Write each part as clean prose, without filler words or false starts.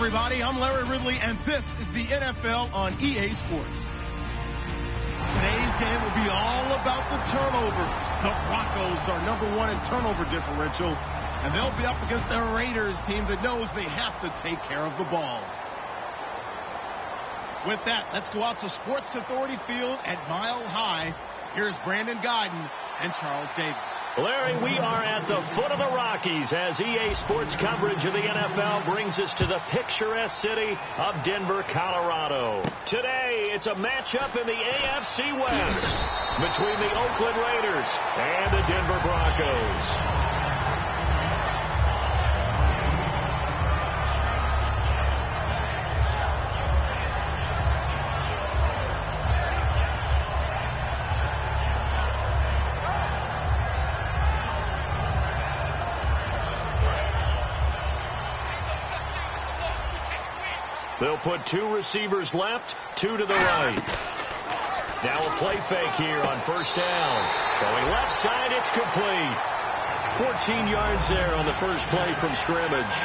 everybody. I'm Larry Ridley, and this is the NFL on EA Sports. Today's game will be all about the turnovers. The Broncos are #1 in turnover differential, and they'll be up against the Raiders team that knows they have to take care of the ball. With that, let's go out to Sports Authority Field at Mile High. Here's Brandon Guyton and Charles Davis. Larry, we are at the foot of the Rockies as EA Sports coverage of the NFL brings us to the picturesque city of Denver, Colorado. Today, it's a matchup in the AFC West between the Oakland Raiders and the Denver Broncos. They'll put 2 receivers left, 2 to the right. Now a play fake here on first down. Throwing left side, it's complete. 14 yards there on the first play from scrimmage.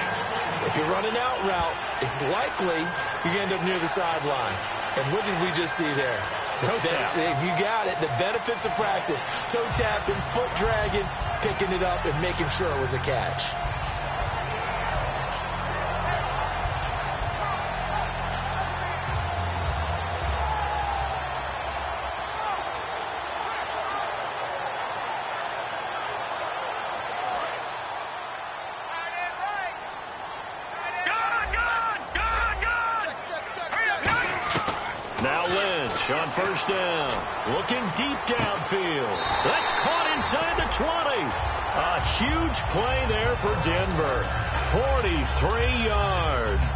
If you're running out route, it's likely you end up near the sideline. And what did we just see there? Toe tap. You got it. The benefits of practice. Toe tapping, foot dragging, picking it up, and making sure it was a catch. On first down, looking deep downfield. That's caught inside the 20. A huge play there for Denver. 43 yards.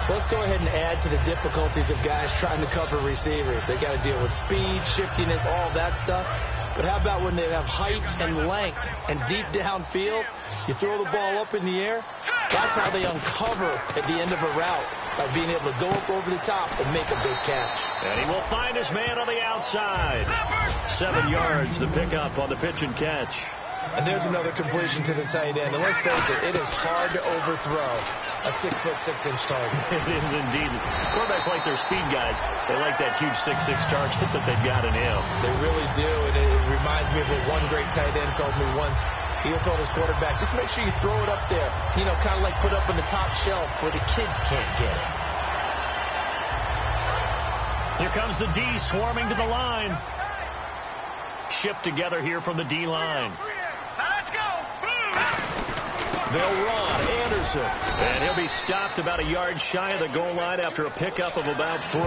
So let's go ahead and add to the difficulties of guys trying to cover receivers. They got to deal with speed, shiftiness, all that stuff. But how about when they have height and length and deep downfield? You throw the ball up in the air. That's how they uncover at the end of a route, by being able to go up over the top and make a big catch. And he will find his man on the outside. 7 yards, the pickup on the pitch and catch. And there's another completion to the tight end. And let's face it, it is hard to overthrow a 6'6" target. It is indeed. Quarterbacks like their speed guys. They like that huge 6'6" target that they've got in him. They really do. And it reminds me of what one great tight end told me once. He told his quarterback, just make sure you throw it up there. You know, kind of like put up on the top shelf where the kids can't get it. Here comes the D swarming to the line. Shipped together here from the D line. Let's go. They'll run Anderson. And he'll be stopped about a yard shy of the goal line after a pickup of about 3.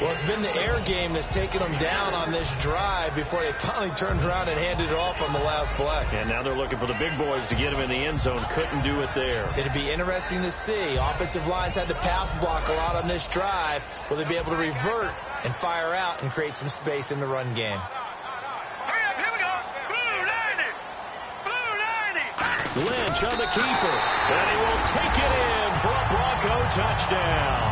Well, it's been the air game that's taken them down on this drive before they finally turned around and handed it off on the last play. And now they're looking for the big boys to get him in the end zone. Couldn't do it there. It'd be interesting to see. Offensive lines had to pass block a lot on this drive. Will they be able to revert and fire out and create some space in the run game? Lynch on the keeper, and he will take it in for a Bronco touchdown.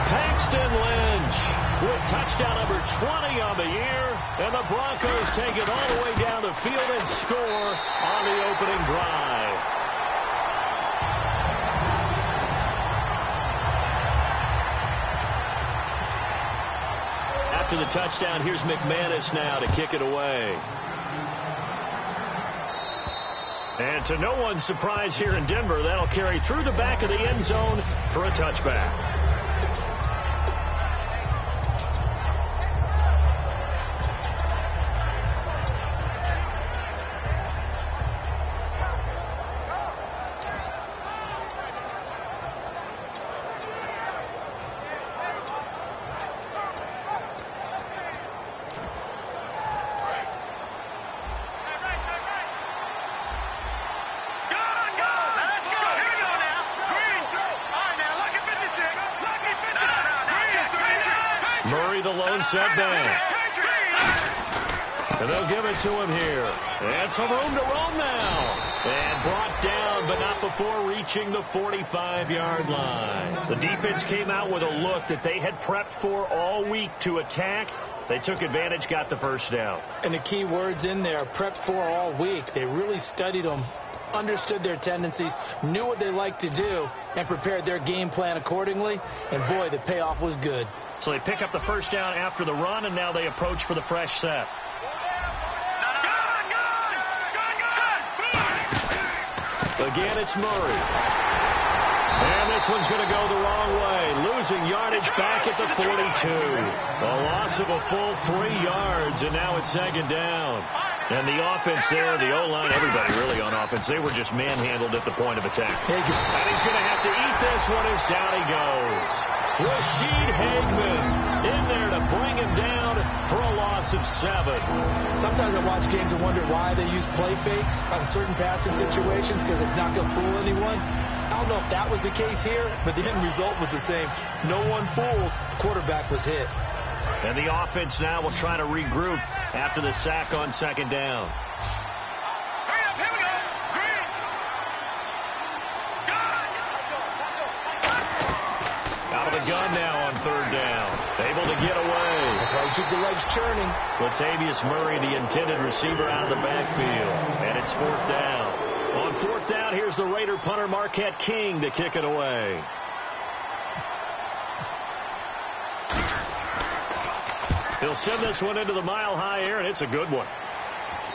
Paxton Lynch with touchdown number 20 on the year, and the Broncos take it all the way down the field and score on the opening drive. After the touchdown, here's McManus now to kick it away. And to no one's surprise here in Denver, that'll carry through the back of the end zone for a touchback. Setback. And they'll give it to him here. And some room to roam now. And brought down, but not before reaching the 45-yard line. The defense came out with a look that they had prepped for all week to attack. They took advantage, got the first down. And the key words in there, prepped for all week. They really studied them understood their tendencies, knew what they liked to do, and prepared their game plan accordingly. And, boy, the payoff was good. So they pick up the first down after the run, and now they approach for the fresh set. Again, it's Murray. And this one's going to go the wrong way. Losing yardage back at the 42. A loss of a full 3 yards, and now it's second down. And the offense there, the O-line, everybody really on offense, they were just manhandled at the point of attack. And he's going to have to eat this one as down he goes. Rashid Hageman in there to bring him down for a loss of 7. Sometimes I watch games and wonder why they use play fakes on certain passing situations, because it's not going to fool anyone. I don't know if that was the case here, but the end result was the same. No one fooled. Quarterback was hit. And the offense now will try to regroup after the sack on second down. Out of the gun now on third down. Able to get away. That's why you keep the legs churning. Latavius Murray, the intended receiver, out of the backfield. And it's fourth down. On fourth down, here's the Raider punter Marquette King to kick it away. He'll send this one into the mile-high air, and it's a good one.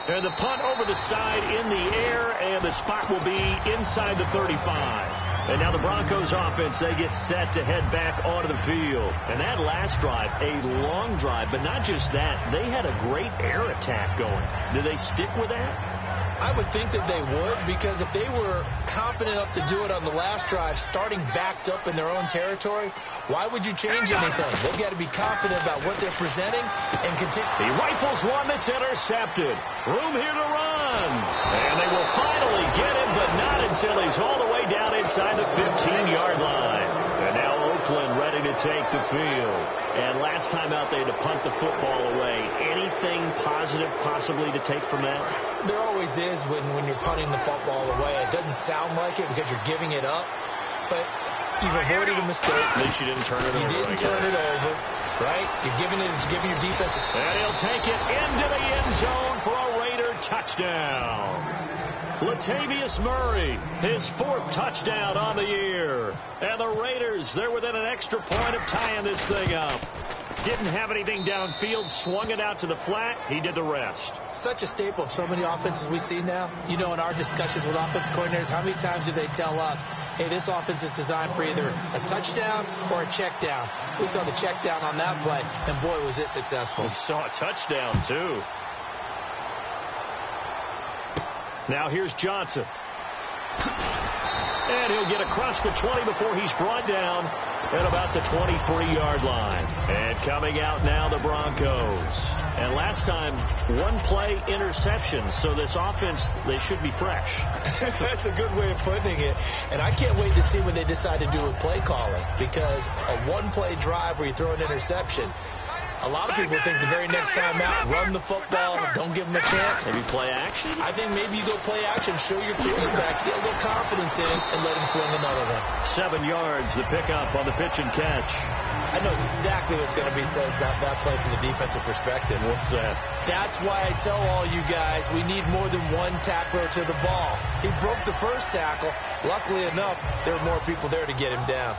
And the punt over the side in the air, and the spot will be inside the 35. And now the Broncos offense, they get set to head back onto the field. And that last drive, a long drive, but not just that. They had a great air attack going. Do they stick with that? I would think that they would, because if they were confident enough to do it on the last drive, starting backed up in their own territory, why would you change anything? They've got to be confident about what they're presenting and continue. He rifles one that's intercepted. Room here to run. And they will finally get him, but not until he's all the way down inside the 15-yard line. And now Oakland ready to take the field. And last time out, they had to punt the football away. Anything positive possibly to take from that? There always is when you're punting the football away. It doesn't sound like it because you're giving it up, but you've avoided a mistake. At least you didn't turn it over. You didn't turn it over, right? You're giving your defense. And he'll take it into the end zone for a Raider touchdown. Latavius Murray, his 4th touchdown on the year. And the Raiders, they're within an extra point of tying this thing up. Didn't have anything downfield, swung it out to the flat. He did the rest. Such a staple of so many offenses we see now. You know, in our discussions with offensive coordinators, how many times do they tell us, hey, this offense is designed for either a touchdown or a check down. We saw the check down on that play, and boy, was it successful. We saw a touchdown, too. Now here's Johnson. And he'll get across the 20 before he's brought down at about the 23-yard line. And coming out now, the Broncos. And last time, one play interception. So this offense, they should be fresh. That's a good way of putting it. And I can't wait to see what they decide to do with play calling. Because a one-play drive where you throw an interception, a lot of people think the very next time out, run the football, don't give them a chance. Maybe play action? I think maybe you go play action, show your quarterback, get a little confidence in him, and let him fling another one. 7 yards, the pickup on the pitch and catch. I know exactly what's going to be said about that play from the defensive perspective. What's that? That's why I tell all you guys we need more than one tackler to the ball. He broke the first tackle. Luckily enough, there were more people there to get him down.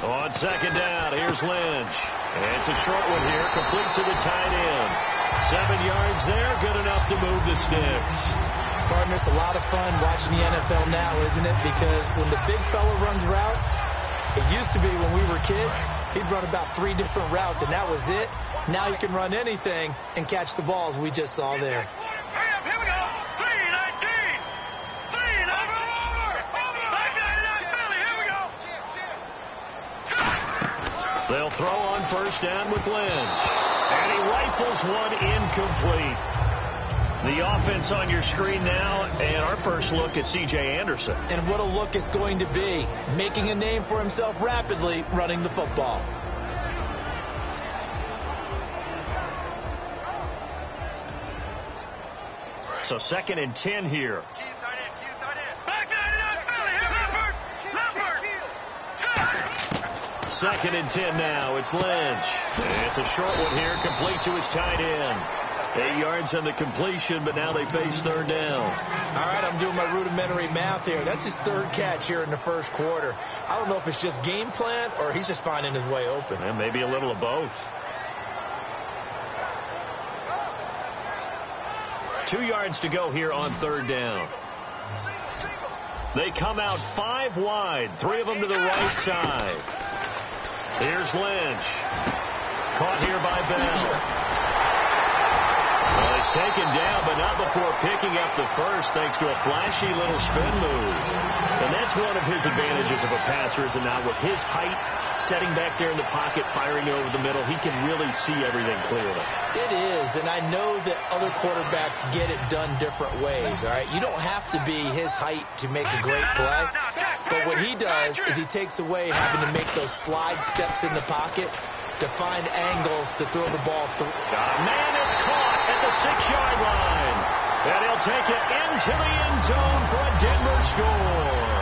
On second down, here's Lynch. And it's a short one here, complete to the tight end. 7 yards there, good enough to move the sticks. Partner, it's a lot of fun watching the NFL now, isn't it? Because when the big fella runs routes, it used to be when we were kids, he'd run about 3 different routes, and that was it. Now he can run anything and catch the balls we just saw there. Here we go. 3-19. 3 over. Philly. Here we go. They'll throw on first down with Lynch. And he rifles one incomplete. The offense on your screen now, and our first look at C.J. Anderson. And what a look it's going to be, making a name for himself rapidly running the football. So 2nd and 10 here. 2nd and 10 now. It's Lynch. It's a short one here, complete to his tight end. 8 yards on the completion, but now they face 3rd down. All right, I'm doing my rudimentary math here. That's his 3rd catch here in the 1st quarter. I don't know if it's just game plan or he's just finding his way open. And maybe a little of both. 2 yards to go here on 3rd down. They come out 5 wide, 3 of them to the right side. Here's Lynch. Caught here by Bell. Well, he's taken down, but not before picking up the first, thanks to a flashy little spin move. And that's one of his advantages of a passer, is it not? With his height, setting back there in the pocket, firing over the middle, he can really see everything clearly. It is, and I know that other quarterbacks get it done different ways, all right? You don't have to be his height to make a great play. But what he does is he takes away having to make those slide steps in the pocket to find angles to throw the ball through. Man is caught at the 6-yard line. And he'll take it into the end zone for a Denver score.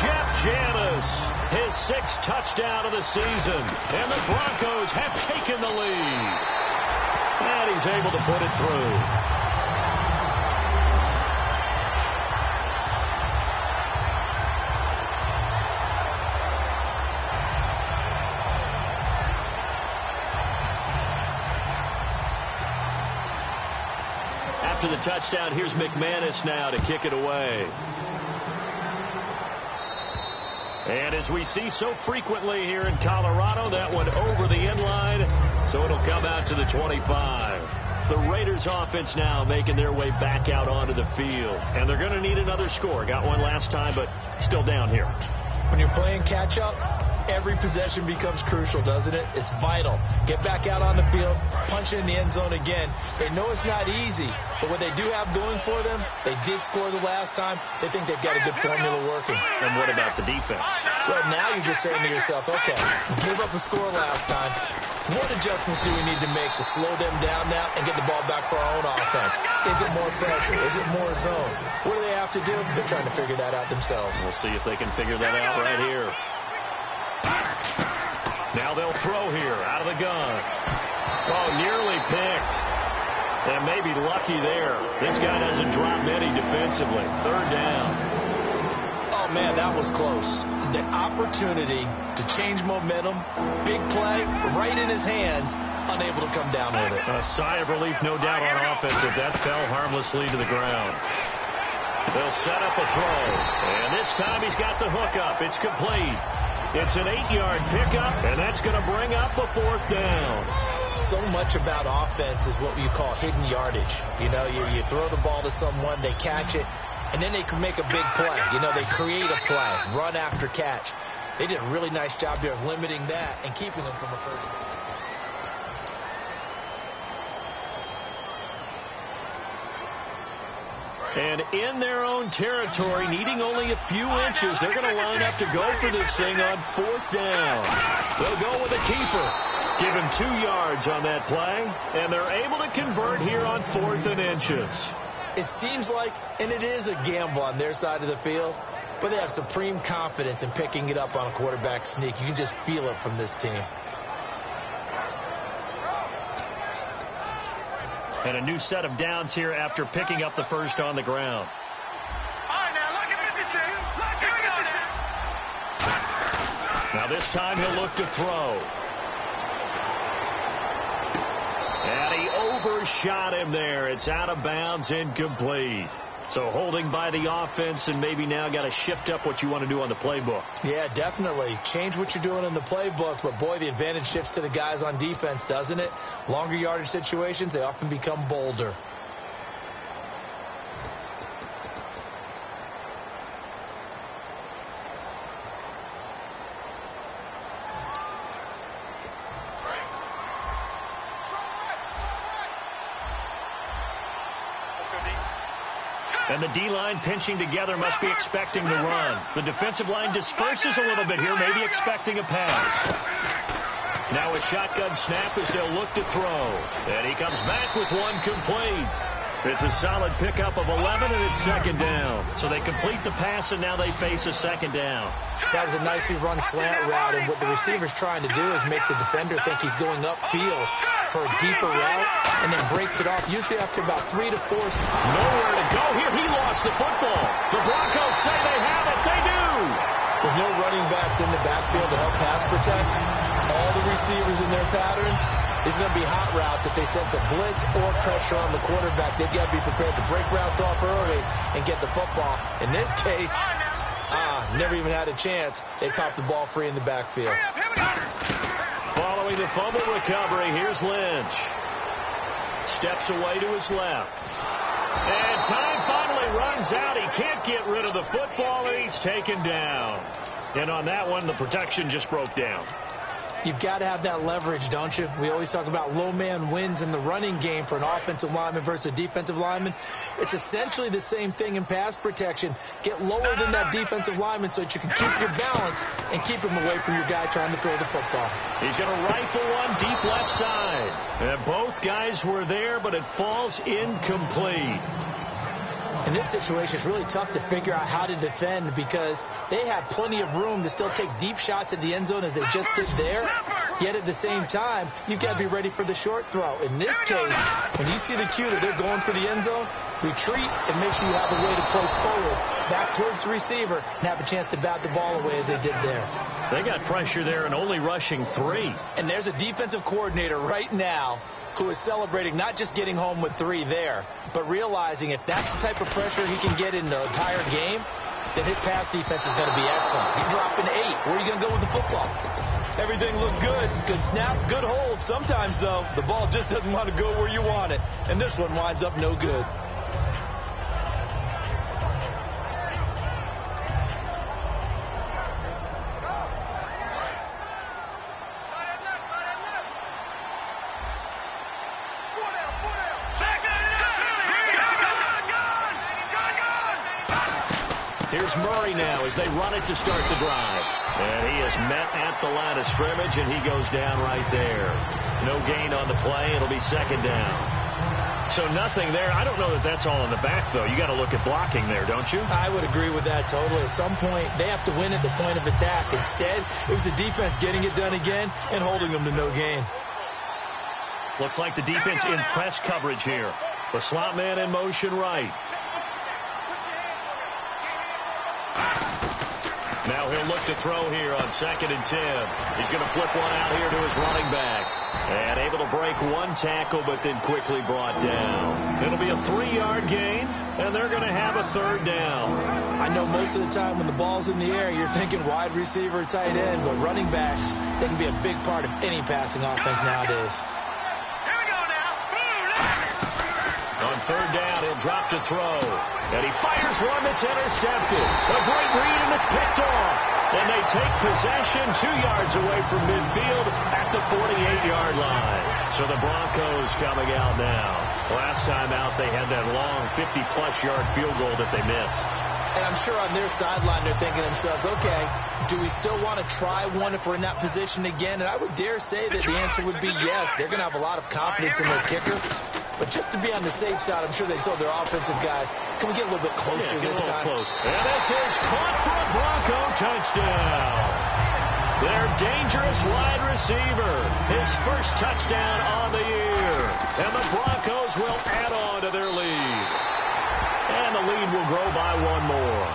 Jeff Janis, his 6th touchdown of the season. And the Broncos have taken the lead. And he's able to put it through. After the touchdown, here's McManus now to kick it away. And as we see so frequently here in Colorado, that one over the end line, so it'll come out to the 25. The Raiders offense now making their way back out onto the field. And they're going to need another score. Got one last time, but still down here. When you're playing catch-up, every possession becomes crucial, doesn't it? It's vital. Get back out on the field, punch it in the end zone again. They know it's not easy, but what they do have going for them, they did score the last time. They think they've got a good formula working. And what about the defense? Well, now you're just saying to yourself, okay, give up a score last time. What adjustments do we need to make to slow them down now and get the ball back for our own offense? Is it more pressure? Is it more zone? What do they have to do? They're trying to figure that out themselves. We'll see if they can figure that out right here. Now they'll throw here out of the gun. Oh, nearly picked. And maybe lucky there. This guy doesn't drop many defensively. 3rd down. Oh, man, that was close. The opportunity to change momentum, big play, right in his hands, unable to come down with it. A sigh of relief, no doubt, on offense if that fell harmlessly to the ground. They'll set up a throw. And this time he's got the hook up. It's complete. It's an 8-yard pickup, and that's going to bring up the 4th down. So much about offense is what you call hidden yardage. You know, you throw the ball to someone, they catch it, and then they can make a big play. You know, they create a play, run after catch. They did a really nice job here of limiting that and keeping them from a first down. And in their own territory, needing only a few inches, they're going to line up to go for this thing on 4th down. They'll go with a keeper. Give him 2 yards on that play, and they're able to convert here on 4th and inches. It seems like, and it is a gamble on their side of the field, but they have supreme confidence in picking it up on a quarterback sneak. You can just feel it from this team. And a new set of downs here after picking up the first on the ground. All right, now, look at 56. Now this time he'll look to throw. And he overshot him there. It's out of bounds, incomplete. So holding by the offense, and maybe now got to shift up what you want to do on the playbook. Yeah, definitely. Change what you're doing in the playbook, but boy, the advantage shifts to the guys on defense, doesn't it? Longer yardage situations, they often become bolder. And the D-line pinching together must be expecting the run. The defensive line disperses a little bit here, maybe expecting a pass. Now a shotgun snap as they'll look to throw. And he comes back with one complete. It's a solid pickup of 11, and it's second down. So they complete the pass, and now they face a second down. That was a nicely run slant route, and what the receiver's trying to do is make the defender think he's going upfield for a deeper route, and then breaks it off, usually after about 3 to 4. Nowhere to go here. He lost the football. The Broncos say they have it. They do. With no running backs in the backfield to help pass protect, all the receivers in their patterns, it's going to be hot routes if they sense a blitz or pressure on the quarterback. They've got to be prepared to break routes off early and get the football. In this case, never even had a chance. They popped the ball free in the backfield. Following the fumble recovery, here's Lynch. Steps away to his left. And time finally runs out. He can't get rid of the football, and he's taken down. And on that one, the protection just broke down. You've got to have that leverage, don't you? We always talk about low man wins in the running game for an offensive lineman versus a defensive lineman. It's essentially the same thing in pass protection. Get lower than that defensive lineman so that you can keep your balance and keep him away from your guy trying to throw the football. He's going to rifle one deep left side. And both guys were there, but it falls incomplete. In this situation, it's really tough to figure out how to defend because they have plenty of room to still take deep shots at the end zone as they just did there. Yet at the same time, you've got to be ready for the short throw. In this case, when you see the cue that they're going for the end zone, retreat and make sure you have a way to play forward, back towards the receiver, and have a chance to bat the ball away as they did there. They got pressure there and only rushing 3. And there's a defensive coordinator right now who is celebrating not just getting home with 3 there, but realizing if that's the type of pressure he can get in the entire game, then his pass defense is going to be excellent. You're dropping 8. Where are you going to go with the football? Everything looked good. Good snap, good hold. Sometimes, though, the ball just doesn't want to go where you want it. And this one winds up no good. Here's Murray now as they run it to start the drive. And he is met at the line of scrimmage, and he goes down right there. No gain on the play. It'll be second down. So nothing there. I don't know that that's all in the back, though. You got to look at blocking there, don't you? I would agree with that totally. At some point, they have to win at the point of attack. Instead, it was the defense getting it done again and holding them to no gain. Looks like the defense in press coverage here. The slot man in motion right. Now he'll look to throw here on 2nd and 10. He's going to flip one out here to his running back. And able to break one tackle, but then quickly brought down. It'll be a 3-yard gain, and they're going to have a 3rd down. I know most of the time when the ball's in the air, you're thinking wide receiver, tight end, but running backs, they can be a big part of any passing offense nowadays. Here we go now. On 3rd down, he'll drop to throw. And he fires one that's intercepted. A great read, and it's picked off. And they take possession 2 yards away from midfield at the 48-yard line. So the Broncos coming out now. Last time out, they had that long 50-plus yard field goal that they missed. And I'm sure on their sideline they're thinking to themselves, okay, do we still want to try one if we're in that position again? And I would dare say that the answer would be yes. They're going to have a lot of confidence in their kicker. But just to be on the safe side, I'm sure they told their offensive guys, can we get a little bit closer this time? Close. And this is caught for a Bronco touchdown. Their dangerous wide receiver. His first touchdown on the year. And the Broncos will add on to their lead. And the lead will grow by 1 more.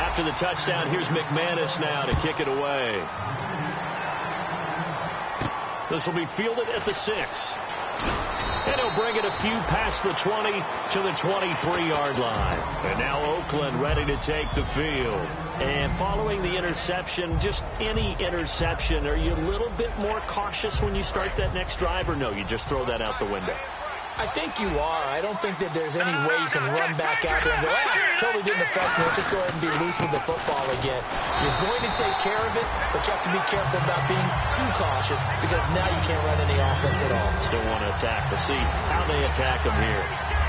After the touchdown, here's McManus now to kick it away. This will be fielded at the 6. And he'll bring it a few past the 20 to the 23-yard line. And now Oakland ready to take the field. And following the interception, just any interception, are you a little bit more cautious when you start that next drive, or no, you just throw that out the window? I think you are. I don't think that there's any way you can run back out there and go, totally didn't affect me. Let's just go ahead and be loose with the football again. You're going to take care of it, but you have to be careful about being too cautious because now you can't run any offense at all. Still want to attack. We'll see how they attack them here.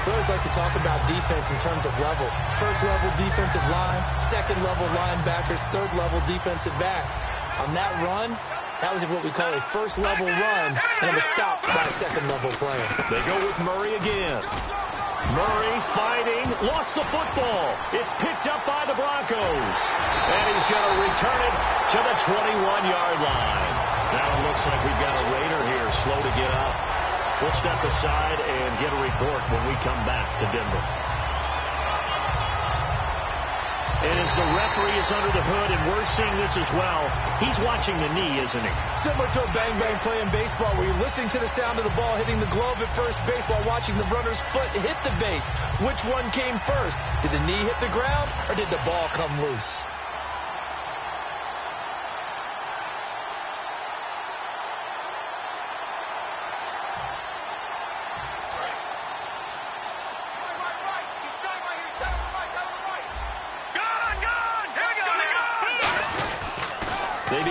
We always like to talk about defense in terms of levels. First level defensive line, second level linebackers, third level defensive backs. On that run, That was what we call a first-level run, and it was stopped by a second-level player. They go with Murray again. Murray fighting, lost the football. It's picked up by the Broncos. And he's going to return it to the 21-yard line. Now it looks like we've got a Raider here, slow to get up. We'll step aside and get a report when we come back to Denver. And as the referee is under the hood, and we're seeing this as well, he's watching the knee, isn't he? Similar to a bang-bang play in baseball where you're listening to the sound of the ball hitting the glove at first base while watching the runner's foot hit the base. Which one came first? Did the knee hit the ground, or did the ball come loose?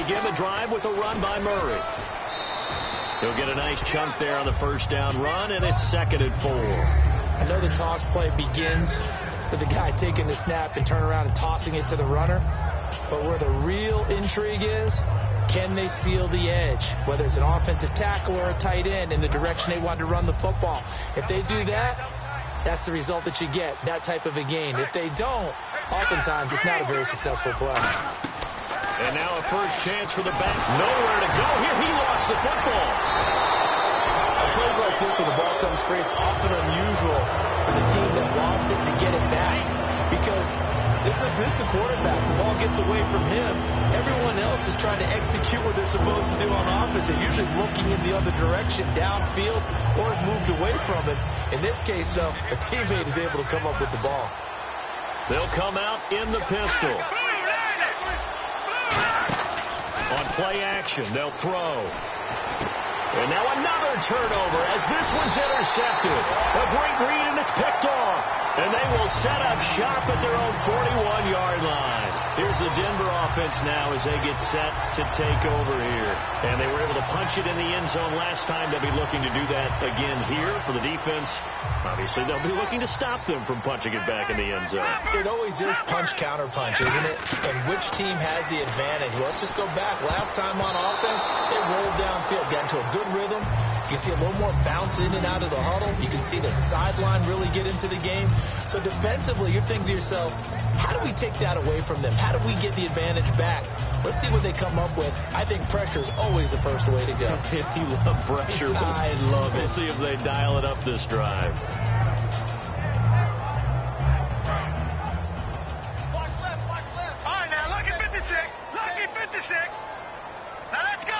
Begin the drive with a run by Murray. He'll get a nice chunk there on the first down run, and it's 2nd and 4. I know the toss play begins with the guy taking the snap and turn around and tossing it to the runner. But where the real intrigue is, can they seal the edge? Whether it's an offensive tackle or a tight end in the direction they want to run the football. If they do that, that's the result that you get, that type of a gain. If they don't, oftentimes it's not a very successful play. And now a first chance for the back. Nowhere to go here. He lost the football. On plays like this, when the ball comes free, it's often unusual for the team that lost it to get it back. Because this is the quarterback. The ball gets away from him. Everyone else is trying to execute what they're supposed to do on offense. They're usually looking in the other direction, downfield, or have moved away from it. In this case, though, a teammate is able to come up with the ball. They'll come out in the pistol. On play action, they'll throw. And now another turnover as this one's intercepted. A great read, and it's picked off. And they will set up shop at their own 41-yard line. Here's the Denver offense now as they get set to take over here. And they were able to punch it in the end zone last time. They'll be looking to do that again here for the defense. Obviously, they'll be looking to stop them from punching it back in the end zone. It always is punch-counter-punch, isn't it? And which team has the advantage? Well, let's just go back. Last time on offense, they rolled downfield, got into a good rhythm. You can see a little more bounce in and out of the huddle. You can see the sideline really get into the game. So defensively, you're thinking to yourself, how do we take that away from them? How do we get the advantage back? Let's see what they come up with. I think pressure is always the first way to go. You love pressure. I love it. We'll see if they dial it up this drive. Watch left. All right, now, lucky 56. Lucky 56. Now, let's go.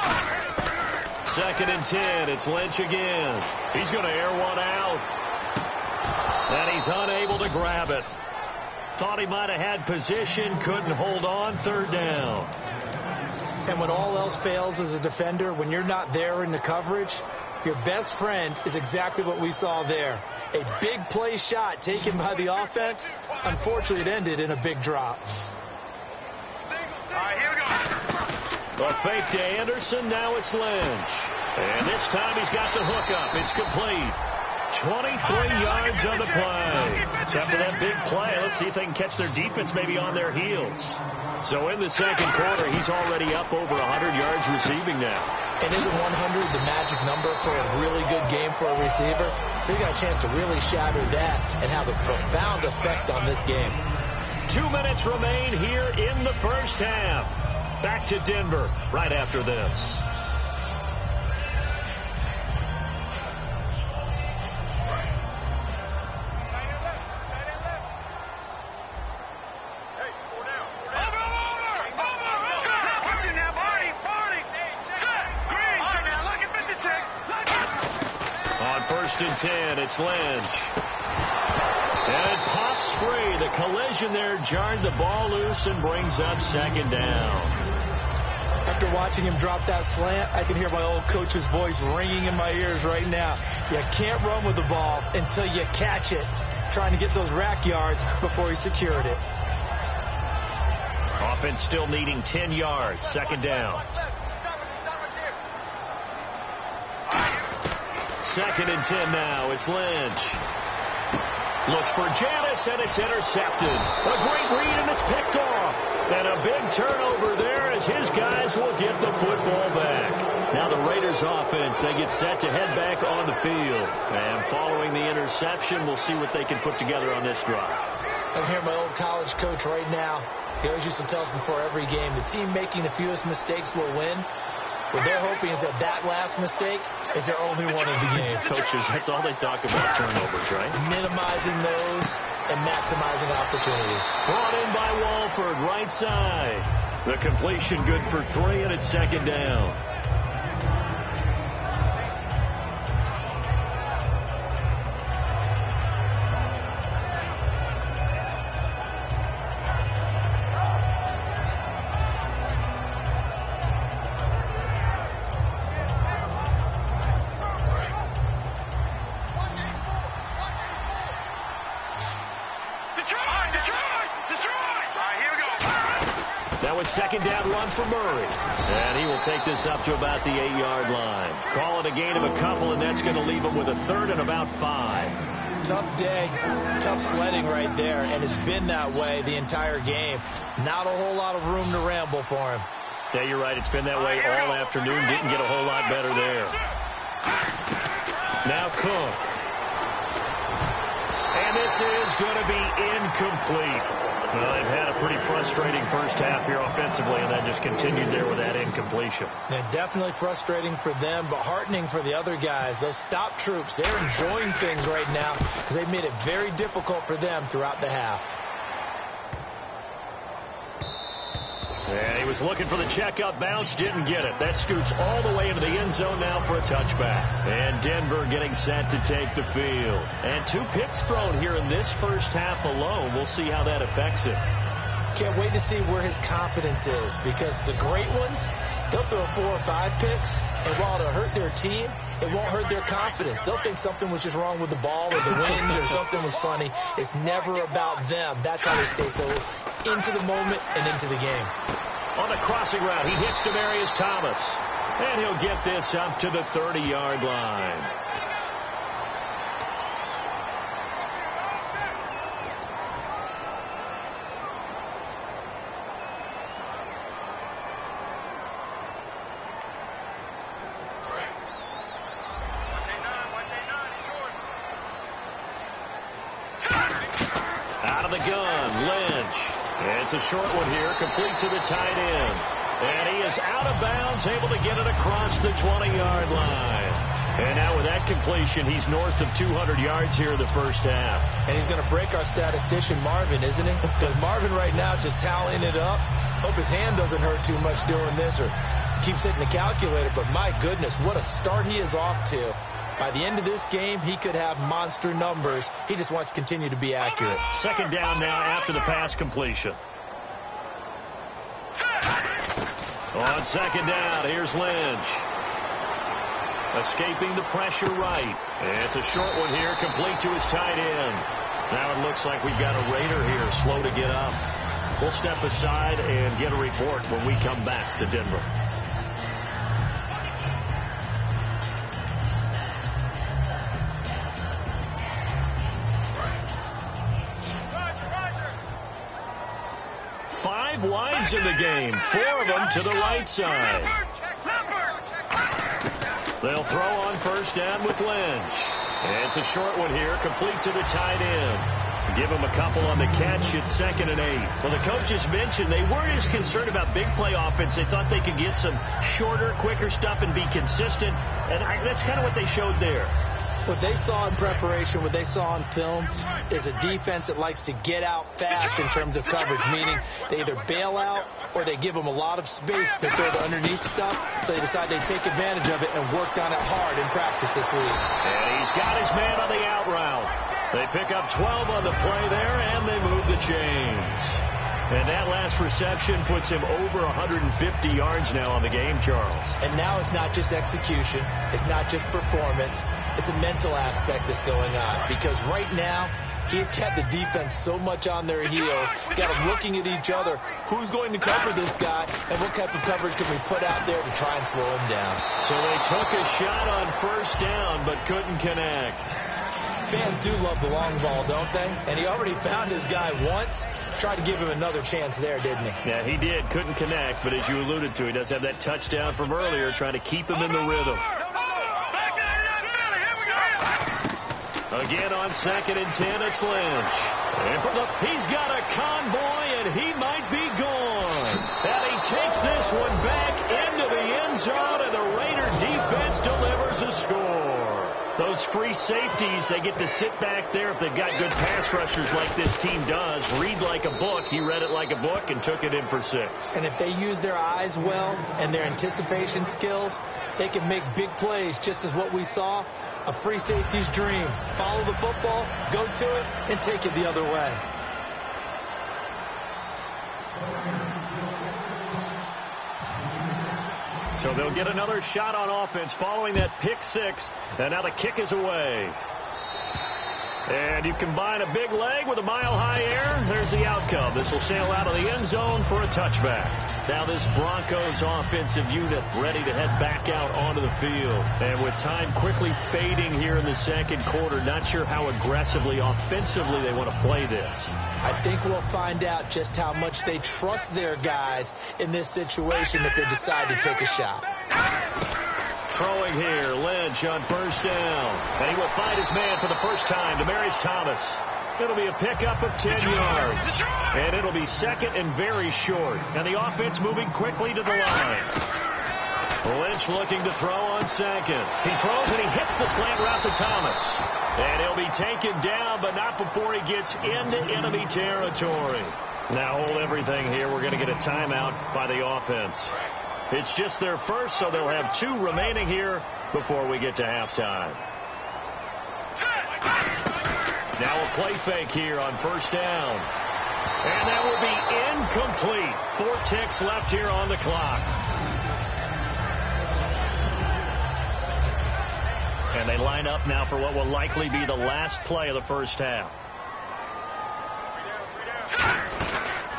2nd and 10. It's Lynch again. He's going to air one out. And he's unable to grab it. Thought he might have had position. Couldn't hold on. 3rd down. And when all else fails as a defender, when you're not there in the coverage, your best friend is exactly what we saw there. A big play shot taken by the offense. Unfortunately, it ended in a big drop. All right, here we go. A fake to Anderson. Now it's Lynch. And this time he's got the hook up. It's complete. 23 yards on the play. So after that big play, let's see if they can catch their defense maybe on their heels. So in the second quarter, he's already up over 100 yards receiving now. And isn't 100 the magic number for a really good game for a receiver? So you got a chance to really shatter that and have a profound effect on this game. 2 minutes remain here in the first half. Back to Denver right after this. And 10, it's Lynch. And it pops free. The collision there jarred the ball loose and brings up 2nd down. After watching him drop that slant, I can hear my old coach's voice ringing in my ears right now. You can't run with the ball until you catch it, trying to get those rack yards before he secured it. Offense still needing 10 yards. 2nd down. 2nd and 10 now. It's Lynch. Looks for Janis, and it's intercepted. A great read, and it's picked off. And a big turnover there as his guys will get the football back. Now the Raiders offense, they get set to head back on the field. And following the interception, we'll see what they can put together on this drive. I'm here, my old college coach right now. He always used to tell us before every game, the team making the fewest mistakes will win. What they're hoping is that last mistake is their only one of the game. Coaches, that's all they talk about, turnovers, right? Minimizing those and maximizing opportunities. Brought in by Walford, right side. The completion good for 3, and it's second down. Second down run for Murray. And he will take this up to about the 8-yard line. Call it a gain of a couple, and that's going to leave him with a third and about 5. Tough day, tough sledding right there, and it's been that way the entire game. Not a whole lot of room to ramble for him. Yeah, you're right. It's been that way all afternoon. Didn't get a whole lot better there. Now Cook. And this is going to be incomplete. Well, they've had a pretty frustrating first half here offensively, and that just continued there with that incompletion. Yeah, definitely frustrating for them, but heartening for the other guys. Those stop troops, they're enjoying things right now because they've made it very difficult for them throughout the half. And he was looking for the checkup bounce, didn't get it. That scoots all the way into the end zone now for a touchback. And Denver getting set to take the field. And 2 picks thrown here in this first half alone. We'll see how that affects him. Can't wait to see where his confidence is, because the great ones, they'll throw 4 or 5 picks, and while it'll hurt their team, it won't hurt their confidence. They'll think something was just wrong with the ball or the wind or something was funny. It's never about them. That's how they stay so into the moment and into the game. On the crossing route, he hits Demaryius Thomas. And he'll get this up to the 30-yard line. Out of the gun, Lynch. It's a short one here, complete to the tight end. And he is out of bounds, able to get it across the 20-yard line. And now with that completion, he's north of 200 yards here in the first half. And he's going to break our statistician, Marvin, isn't he? Because Marvin right now is just tallying it up. Hope his hand doesn't hurt too much doing this or keeps hitting the calculator. But my goodness, what a start he is off to. By the end of this game, he could have monster numbers. He just wants to continue to be accurate. Second down now after the pass completion. On second down, here's Lynch. Escaping the pressure right. It's a short one here, complete to his tight end. Now it looks like we've got a Raider here, slow to get up. We'll step aside and get a report when we come back to Denver. Wides in the game, 4 of them to the right side. They'll throw on first down with Lynch. And it's a short one here, complete to the tight end. Give him a couple on the catch. It's 2nd and 8. Well, the coaches mentioned they weren't as concerned about big play offense. They thought they could get some shorter, quicker stuff and be consistent. And that's kind of what they showed there. What they saw in preparation, what they saw on film, is a defense that likes to get out fast in terms of coverage, meaning they either bail out or they give them a lot of space to throw the underneath stuff, so they decide they take advantage of it and worked on it hard in practice this week. And he's got his man on the out route. They pick up 12 on the play there, and they move the chains. And that last reception puts him over 150 yards now on the game, Charles. And now it's not just execution. It's not just performance. It's a mental aspect that's going on. Because right now, he's kept the defense so much on their heels, got them looking at each other. Who's going to cover this guy? And what type of coverage can we put out there to try and slow him down? So they took a shot on first down, but couldn't connect. Fans do love the long ball, don't they? And he already found his guy once. Tried to give him another chance there, didn't he? Yeah, he did. Couldn't connect, but as you alluded to, he does have that touchdown from earlier, trying to keep him in the rhythm. Again on 2nd and 10, it's Lynch. And he's got a convoy, and he might be gone. And he takes this one back into the end zone, and the Raider defense delivers a score. Those free safeties, they get to sit back there if they've got good pass rushers like this team does. Read like a book. He read it like a book and took it in for 6. And if they use their eyes well and their anticipation skills, they can make big plays, just as what we saw. A free safety's dream. Follow the football, go to it, and take it the other way. So they'll get another shot on offense following that pick 6. And now the kick is away. And you combine a big leg with a mile-high air. There's the outcome. This will sail out of the end zone for a touchback. Now this Broncos offensive unit ready to head back out onto the field. And with time quickly fading here in the second quarter, not sure how aggressively, offensively they want to play this. I think we'll find out just how much they trust their guys in this situation if they decide to take a shot. Throwing here, Lynch on 1st down. And he will find his man for the first time, Demaryius Thomas. It'll be a pickup of 10 yards. And it'll be 2nd and very short. And the offense moving quickly to the line. Lynch looking to throw on 2nd. He throws and he hits the slant route to Thomas. And he'll be taken down, but not before he gets into enemy territory. Now hold everything here. We're going to get a timeout by the offense. It's just their first, so they'll have 2 remaining here before we get to halftime. Now a play fake here on 1st down. And that will be incomplete. 4 ticks left here on the clock. And they line up now for what will likely be the last play of the first half.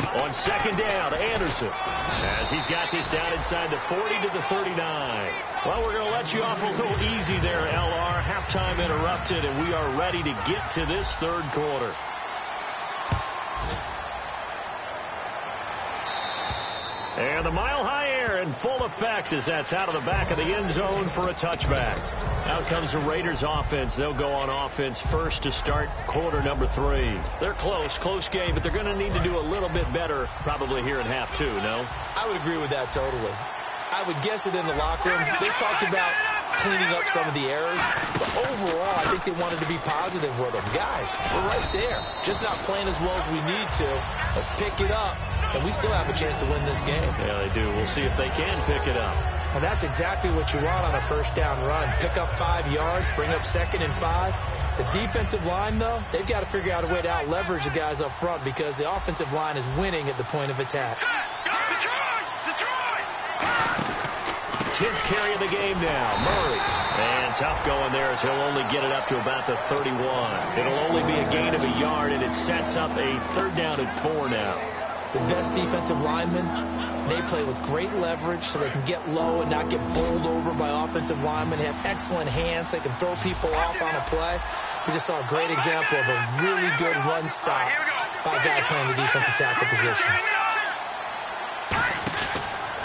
On 2nd down, Anderson, as he's got this down inside the 40 to the 39. Well, we're going to let you off a little easy there, LR. Halftime interrupted, and we are ready to get to this 3rd quarter. And the mile-high air in full effect as that's out of the back of the end zone for a touchback. Out comes the Raiders offense. They'll go on offense first to start quarter number 3. They're close game, but they're going to need to do a little bit better probably here in half 2, no? I would agree with that totally. I would guess it in the locker room. They talked about cleaning up some of the errors, but overall, I think they wanted to be positive with them. Guys, we're right there. Just not playing as well as we need to. Let's pick it up, and we still have a chance to win this game. Yeah, they do. We'll see if they can pick it up. And that's exactly what you want on a 1st down run. Pick up 5 yards, bring up 2nd and 5. The defensive line, though, they've got to figure out a way to out-leverage the guys up front because the offensive line is winning at the point of attack. 10th carry of the game now. Murray. And tough going there as he'll only get it up to about the 31. It'll only be a gain of a yard, and it sets up a 3rd down and 4 now. The best defensive linemen, they play with great leverage so they can get low and not get bowled over by offensive linemen. They have excellent hands. They can throw people off on a play. We just saw a great example of a really good run stop by a guy playing the defensive tackle position.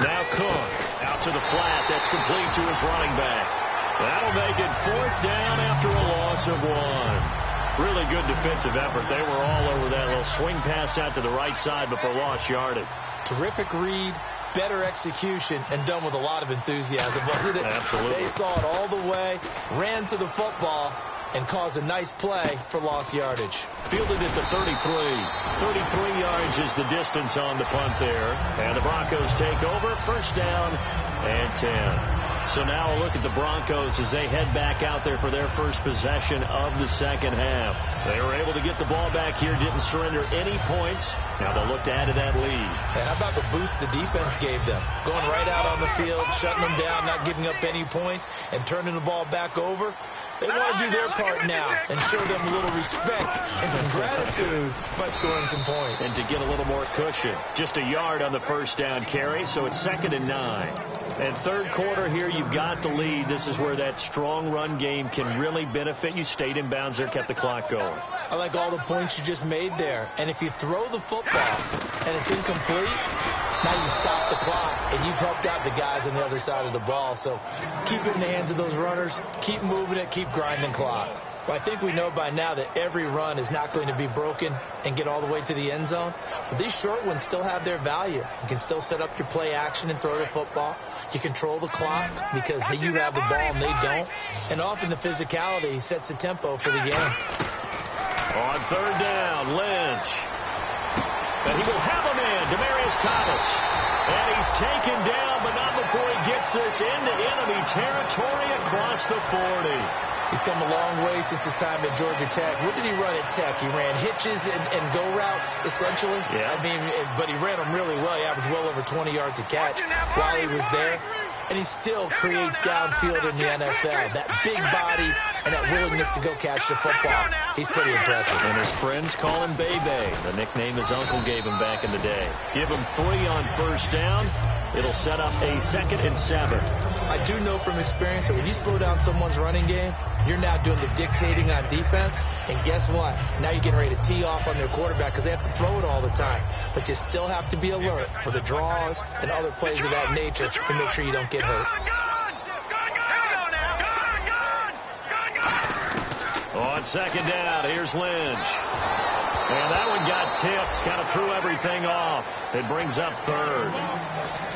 Now Cook out to the flat. That's complete to his running back. That'll make it 4th down after a loss of 1. Really good defensive effort. They were all over that little swing pass out to the right side before lost yardage. Terrific read, better execution, and done with a lot of enthusiasm, wasn't it? Absolutely. They saw it all the way, ran to the football, and caused a nice play for lost yardage. Fielded at the 33. 33 yards is the distance on the punt there. And the Broncos take over. 1st down and 10. So now a look at the Broncos as they head back out there for their first possession of the second half. They were able to get the ball back here, didn't surrender any points, Now they'll look to add to that lead. And how about the boost the defense gave them? Going right out on the field, shutting them down, not giving up any points, and turning the ball back over. They want to do their part now and show them a little respect and some gratitude by scoring some points. And to get a little more cushion. Just a yard on the first down carry, so it's 2nd and 9. And third quarter here, you've got the lead. This is where that strong run game can really benefit you. Stayed in bounds there, kept the clock going. I like all the points you just made there. And if you throw the football and it's incomplete, now you stop the clock, and you've helped out the guys on the other side of the ball. So keep it in the hands of those runners. Keep moving it. Keep grinding clock. Well, I think we know by now that every run is not going to be broken and get all the way to the end zone. But these short ones still have their value. You can still set up your play action and throw the football. You control the clock because you have the ball and they don't. And often the physicality sets the tempo for the game. On third down, Lynch. And he will have a man, Demaryius Thomas. And he's taken down, but not before he gets this into enemy territory across the 40. He's come a long way since his time at Georgia Tech. What did he run at Tech? He ran hitches and go routes, essentially. Yeah. I mean, but he ran them really well. He averaged well over 20 yards a catch while he was there. And he still creates downfield in the NFL. That big body and that willingness to go catch the football. He's pretty impressive. And his friends call him Bebe, the nickname his uncle gave him back in the day. Give him 3 on first down. It'll set up a 2nd and 7. I do know from experience that when you slow down someone's running game, you're now doing the dictating on defense. And guess what? Now you're getting ready to tee off on their quarterback because they have to throw it all the time. But you still have to be alert for the draws and other plays of that nature to make sure you don't get hurt. On 2nd down, here's Lynch. And that one got tipped, kind of threw everything off. It brings up 3rd.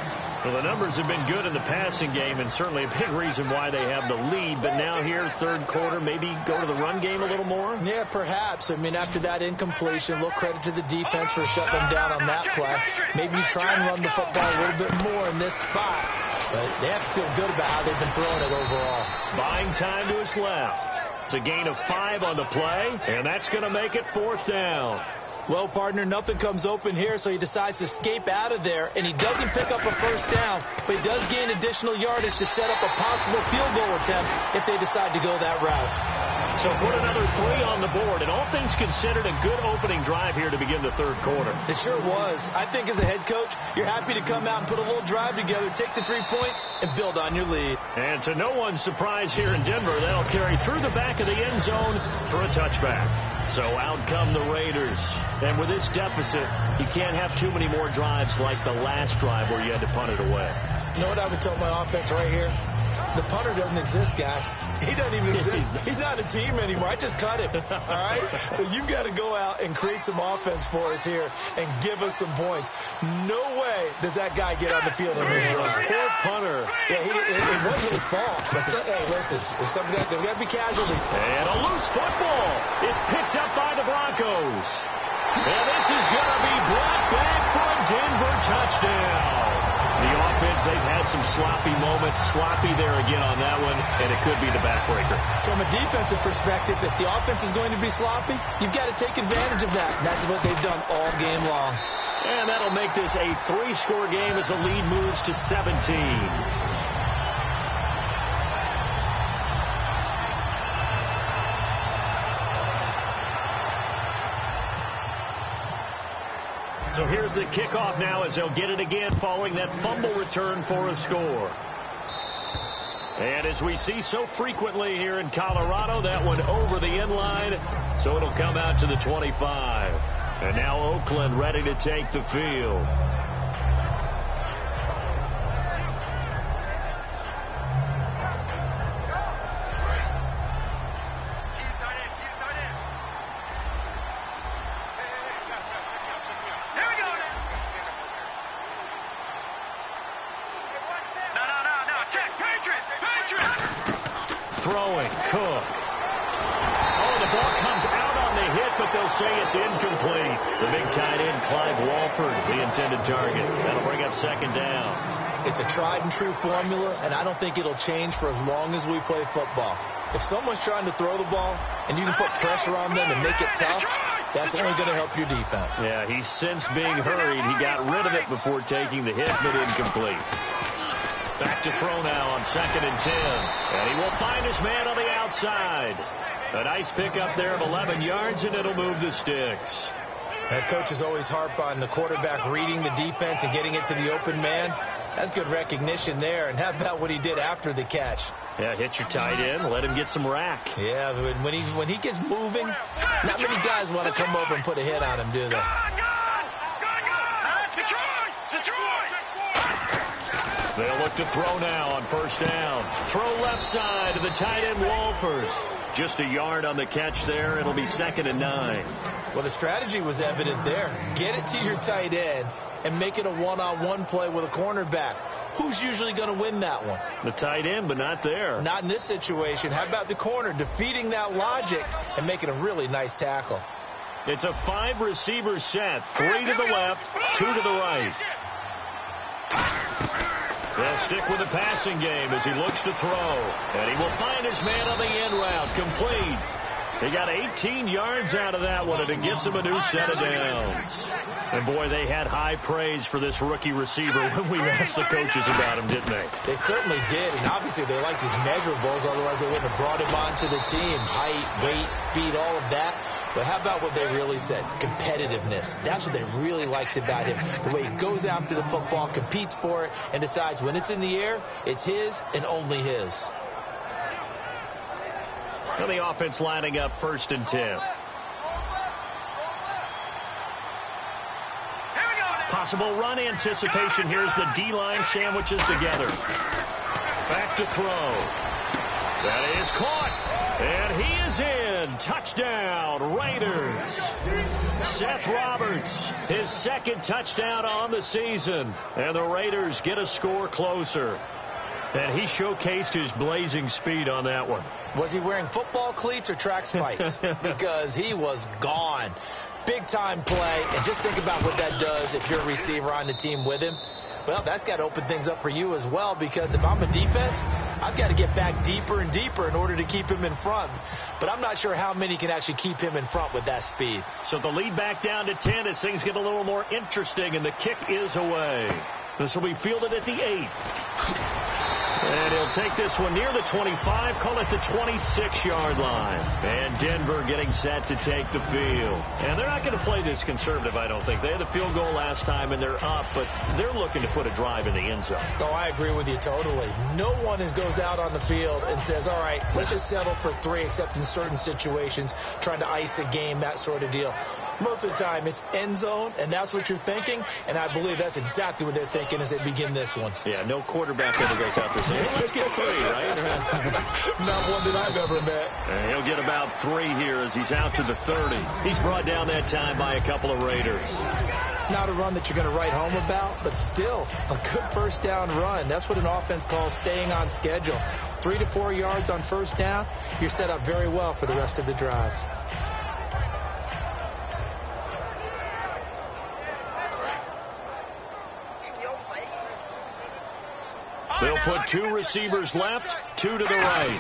Well, the numbers have been good in the passing game and certainly a big reason why they have the lead. But now here, third quarter, maybe go to the run game a little more? Yeah, perhaps. I mean, after that incompletion, a little credit to the defense for shutting them down on that play. Maybe you try and run the football a little bit more in this spot. But they have to feel good about how they've been throwing it overall. Buying time to his left. It's a gain of 5 on the play, and that's going to make it 4th down. Well, partner, nothing comes open here, so he decides to escape out of there, and he doesn't pick up a first down, but he does gain additional yardage to set up a possible field goal attempt if they decide to go that route. So put another 3 on the board, and all things considered, a good opening drive here to begin the third quarter. It sure was. I think as a head coach, you're happy to come out and put a little drive together, take the 3 points, and build on your lead. And to no one's surprise here in Denver, that'll carry through the back of the end zone for a touchback. So out come the Raiders. And with this deficit, you can't have too many more drives like the last drive where you had to punt it away. You know what I would tell my offense right here? The punter doesn't exist, guys. He doesn't even exist. He's not a team anymore. I just cut him. All right? So you've got to go out and create some offense for us here and give us some points. No way does that guy get on the field in this run. Poor punter. Yeah, it wasn't his fault. But hey, listen, there's something there's got to be casualty. And a loose football. It's picked up by the Broncos. And this is going to be brought back for a Denver touchdown. The offense, they've had some sloppy moments. Sloppy there again on that one, and it could be the backbreaker. From a defensive perspective, if the offense is going to be sloppy, you've got to take advantage of that. And that's what they've done all game long. And that'll make this a 3-score game as the lead moves to 17. So here's the kickoff now as they'll get it again following that fumble return for a score. And as we see so frequently here in Colorado, that one over the end line, so it'll come out to the 25. And now Oakland ready to take the field. Throwing, Cook. Oh, the ball comes out on the hit, but they'll say it's incomplete. The big tight end, Clive Walford, the intended target. That'll bring up 2nd down. It's a tried-and-true formula, and I don't think it'll change for as long as we play football. If someone's trying to throw the ball and you can put pressure on them and make it tough, That's only going to help your defense. Yeah, he's since being hurried. He got rid of it before taking the hit, but incomplete. Back to throw now on 2nd and 10. And he will find his man on the outside. A nice pickup there of 11 yards, and it'll move the sticks. That coach is always harp on the quarterback reading the defense and getting it to the open man. That's good recognition there. And how about what he did after the catch? Yeah, hit your tight end, let him get some rack. Yeah, when he gets moving, not many guys want to come over and put a hit on him, do they? They'll look to throw now on 1st down. Throw left side to the tight end, Walford. Just a yard on the catch there. It'll be 2nd and 9. Well, the strategy was evident there. Get it to your tight end and make it a one-on-one play with a cornerback. Who's usually going to win that one? The tight end, but not there. Not in this situation. How about the corner defeating that logic and making a really nice tackle? It's a 5-receiver set. 3 to the left, 2 to the right. They'll stick with the passing game as he looks to throw. And he will find his man on the end route. Complete. He got 18 yards out of that one, and it gives him a new set of downs. And, boy, they had high praise for this rookie receiver when we asked the coaches about him, didn't they? They certainly did, and obviously they liked his measurables. Otherwise, they wouldn't have brought him onto the team. Height, weight, speed, all of that. But how about what they really said? Competitiveness. That's what they really liked about him. The way he goes after the football, competes for it, and decides when it's in the air, it's his and only his. And the offense lining up 1st and 10. Possible run anticipation. Here's the D-line sandwiches together. Back to throw. That is caught. And he is in. Touchdown, Raiders. Seth Roberts, his 2nd touchdown on the season. And the Raiders get a score closer. And he showcased his blazing speed on that one. Was he wearing football cleats or track spikes? Because he was gone. Big-time play. And just think about what that does if you're a receiver on the team with him. Well, that's got to open things up for you as well, because if I'm a defense, I've got to get back deeper and deeper in order to keep him in front. But I'm not sure how many can actually keep him in front with that speed. So the lead back down to 10 as things get a little more interesting, and the kick is away. This will be fielded at the 8. And he'll take this one near the 25, call it the 26-yard line. And Denver getting set to take the field. And they're not going to play this conservative, I don't think. They had a field goal last time, and they're up, but they're looking to put a drive in the end zone. Oh, I agree with you totally. No one goes out on the field and says, all right, let's just settle for 3, except in certain situations, trying to ice a game, that sort of deal. Most of the time, it's end zone, and that's what you're thinking, and I believe that's exactly what they're thinking as they begin this one. Yeah, no quarterback ever goes out there saying, hey, let's get 3, right? Not one that I've ever met. And he'll get about 3 here as he's out to the 30. He's brought down that time by a couple of Raiders. Not a run that you're going to write home about, but still a good 1st down run. That's what an offense calls staying on schedule. 3 to 4 yards on 1st down, you're set up very well for the rest of the drive. They'll put 2 receivers left, 2 to the right.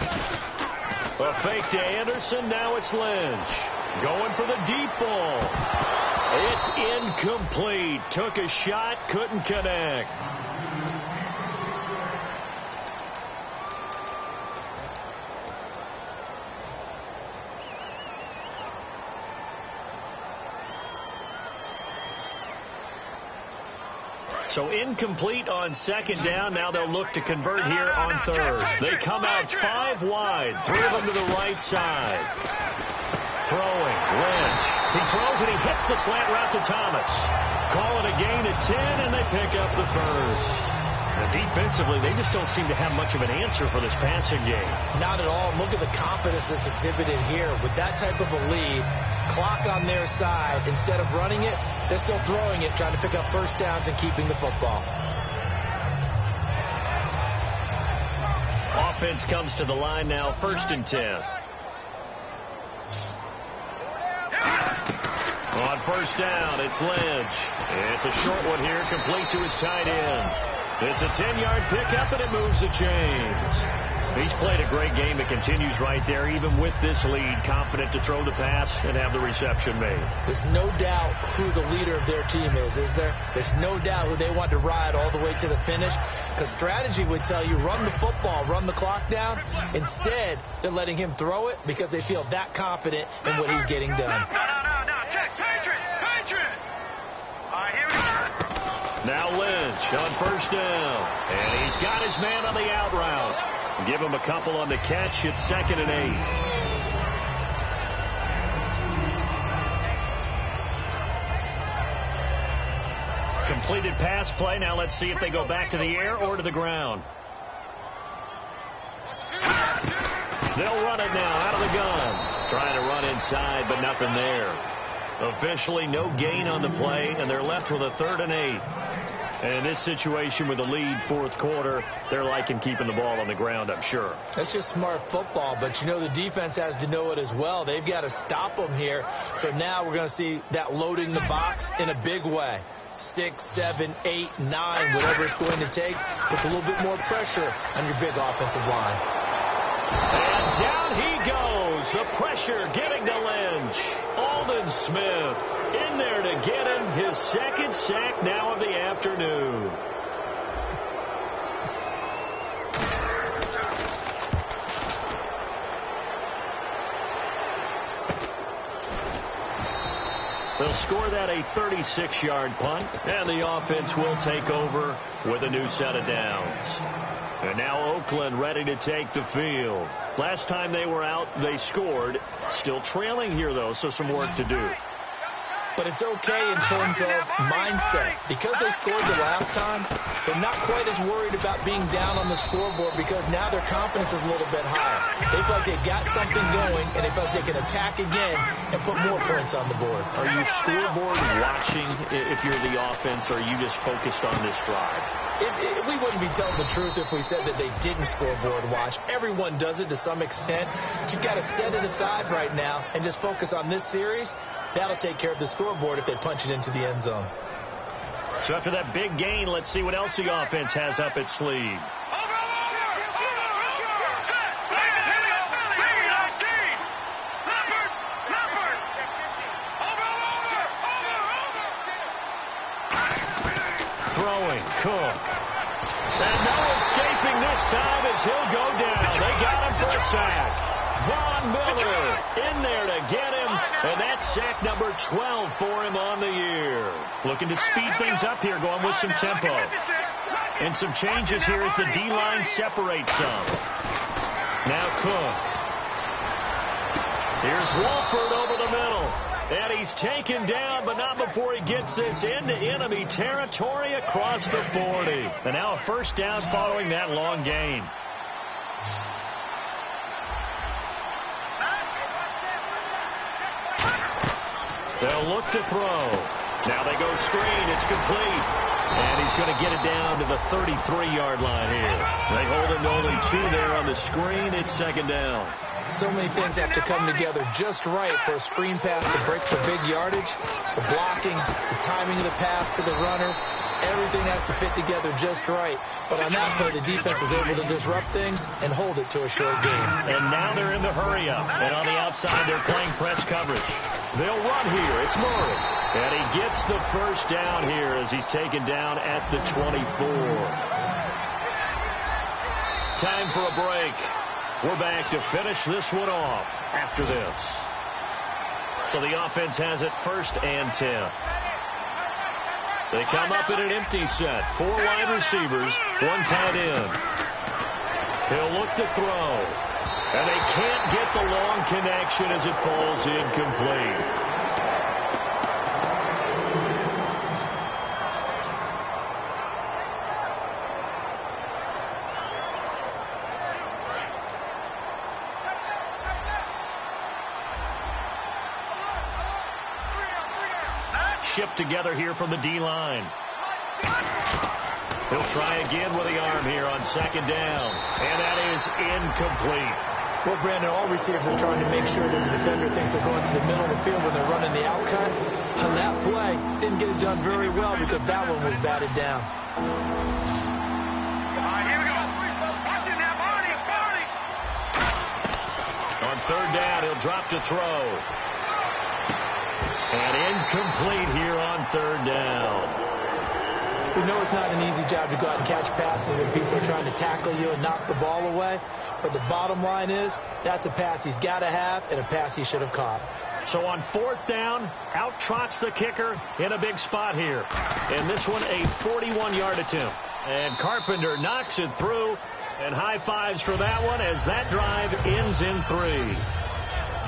A fake to Anderson. Now it's Lynch. Going for the deep ball. It's incomplete. Took a shot, couldn't connect. So incomplete on 2nd down. Now they'll look to convert here on 3rd. They come out 5 wide. 3 of them to the right side. Throwing. Lynch. He throws and he hits the slant route to Thomas. Call it a gain of 10, and they pick up the 1st. And defensively, they just don't seem to have much of an answer for this passing game. Not at all. Look at the confidence that's exhibited here. With that type of a lead, clock on their side, instead of running it, they're still throwing it, trying to pick up 1st downs and keeping the football. Offense comes to the line now, 1st and 10. On 1st down, it's Lynch. It's a short one here, complete to his tight end. It's a 10-yard pickup, and it moves the chains. He's played a great game. It continues right there, even with this lead, confident to throw the pass and have the reception made. There's no doubt who the leader of their team is there? There's no doubt who they want to ride all the way to the finish, because strategy would tell you run the football, run the clock down. Instead, they're letting him throw it because they feel that confident in what he's getting done. No. Patriot. All right, here we go. Now Lynch on first down. And he's got his man on the out route. Give him a couple on the catch. It's 2nd and 8. Completed pass play. Now let's see if they go back to the air or to the ground. They'll run it now out of the gun. Trying to run inside, but nothing there. Officially no gain on the play, and they're left with a 3rd and 8. And in this situation with the lead, 4th quarter, they're liking keeping the ball on the ground, I'm sure. That's just smart football, but you know the defense has to know it as well. They've got to stop them here. So now we're going to see that loading the box in a big way. 6, 7, 8, 9, whatever it's going to take, puts a little bit more pressure on your big offensive line. And down he goes. The pressure getting to Lynch. Aldon Smith in there to get him his 2nd sack now of the afternoon. They'll score that a 36-yard punt, and the offense will take over with a new set of downs. And now Oakland ready to take the field. Last time they were out, they scored. Still trailing here, though, so some work to do. But it's okay in terms of mindset. Because they scored the last time, they're not quite as worried about being down on the scoreboard because now their confidence is a little bit higher. They feel like they got something going, and they feel like they can attack again and put more points on the board. Are you scoreboard watching if you're the offense, or are you just focused on this drive? We wouldn't be telling the truth if we said that they didn't scoreboard watch. Everyone does it to some extent. But you've got to set it aside right now and just focus on this series. That'll take care of the scoreboard if they punch it into the end zone. So after that big gain, let's see what else the offense has up its sleeve. Throwing, Cook. And no escaping this time as he'll go down. They got him for a sack. Von Miller in there to get him, and that's sack number 12 for him on the year. Looking to speed things up here, going with some tempo. And some changes here as the D-line separates some. Now Cook. Here's Wolford over the middle. And he's taken down, but not before he gets this into enemy territory across the 40. And now a first down following that long gain. They'll look to throw. Now they go screen. It's complete. And he's going to get it down to the 33-yard line here. They hold him to only 2 there on the screen. It's 2nd down. So many things have to come together just right for a screen pass to break for big yardage. The blocking, the timing of the pass to the runner, everything has to fit together just right. But on that play, the defense was able to disrupt things and hold it to a short game. And now they're in the hurry up. And on the outside, they're playing press coverage. They'll run here. It's Murray. And he gets the first down here as he's taken down at the 24. Time for a break. We're back to finish this one off after this. So the offense has it 1st and 10. They come up in an empty set. 4 wide receivers, 1 tight end. He'll look to throw. And they can't get the long connection as it falls incomplete. Shipped together here from the D-line. He'll try again with the arm here on 2nd down. And that is incomplete. Well, Brandon, all receivers are trying to make sure that the defender thinks they're going to the middle of the field when they're running the out cut. On that play, didn't get it done very well because that one was batted down. All right, here we go. Watch it now, Barney. third down. He'll drop to throw. And incomplete here on third down. We know it's not an easy job to go out and catch passes when people are trying to tackle you and knock the ball away. But the bottom line is, that's a pass he's got to have and a pass he should have caught. So on fourth down, out trots the kicker in a big spot here. And this one, a 41-yard attempt. And Carpenter knocks it through. And high fives for that one as that drive ends in 3.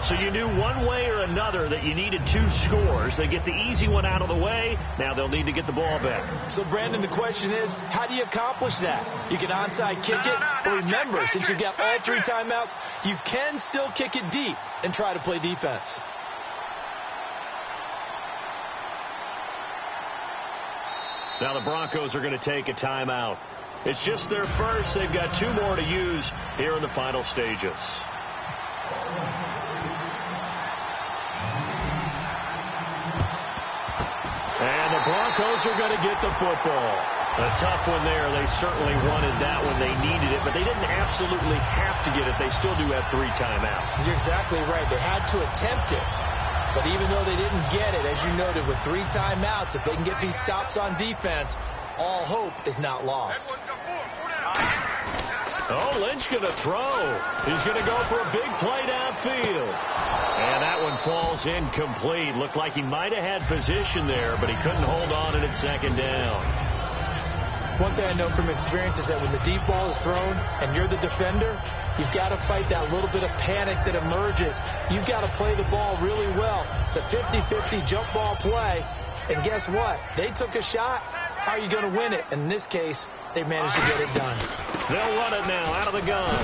So you knew one way or another that you needed 2 scores. They get the easy one out of the way. Now they'll need to get the ball back. So, Brandon, the question is, how do you accomplish that? You can onside kick it. But remember, since you've got all 3 timeouts, you can still kick it deep and try to play defense. Now the Broncos are going to take a timeout. It's just their first. They've got 2 more to use here in the final stages. And the Broncos are going to get the football. A tough one there. They certainly wanted that when they needed it, but they didn't absolutely have to get it. They still do have 3 timeouts. You're exactly right. They had to attempt it. But even though they didn't get it, as you noted, with 3 timeouts, if they can get these stops on defense, all hope is not lost. Oh, Lynch going to throw. He's going to go for a big play downfield. And that one falls incomplete. Looked like he might have had position there, but he couldn't hold on it at second down. One thing I know from experience is that when the deep ball is thrown and you're the defender, you've got to fight that little bit of panic that emerges. You've got to play the ball really well. It's a 50-50 jump ball play. And guess what? They took a shot. How are you going to win it? And in this case, they managed to get it done. They'll run it now out of the gun.